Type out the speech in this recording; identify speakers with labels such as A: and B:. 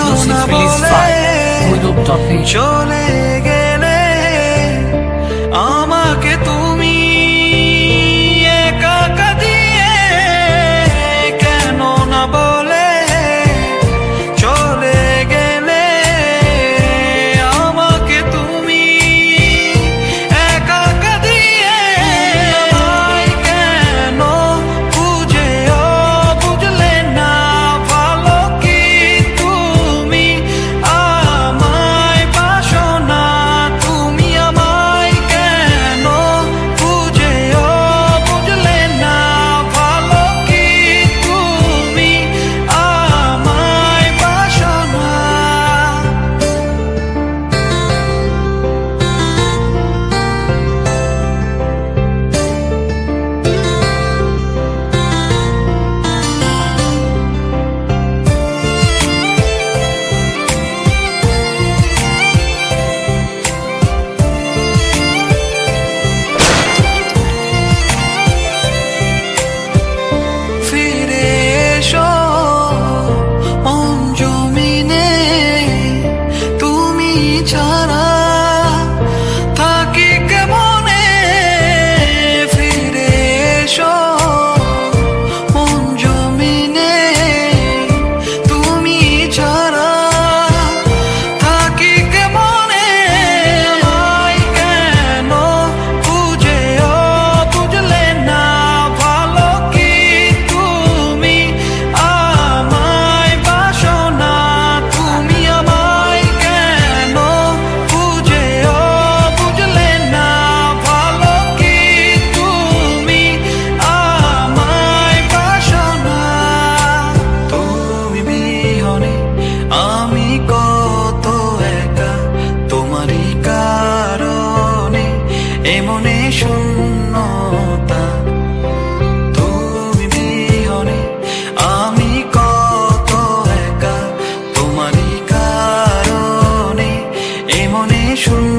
A: exclusive release by Mohidup.me
B: চলে গেলে আমাকে তুমি একা একা দিয়ে কেন না বলে চলে গেলে আমাকে তুমি একা একা দিয়ে আমায় কেন বুঝেও বুঝলে না ভালো কি তুমি আমায় বাসো না তুমি আমায় কেন বুঝেও বুঝলে না ভালো কি তুমি আমায় বাসো না ফিরে এসো মন জমিনে তুমি ছাড়া থাকি কেমনে ফিরে এসো মন জমিনে তুমি ছাড়া থাকি কেমনে আমায় কেন বুঝেও বুঝলে না ভালো কি তুমি আমায় বাসো না তুমি আমায় কেন বুঝেও বুঝলে না ভালো কি তুমি আমায় বাসো না তুমি বিহনে আমি কত একা তোমারই কারণে এমনে শূন্যতা তুমি বিহনে আমি কত একা তোমারই কারণে এমনে শূন্য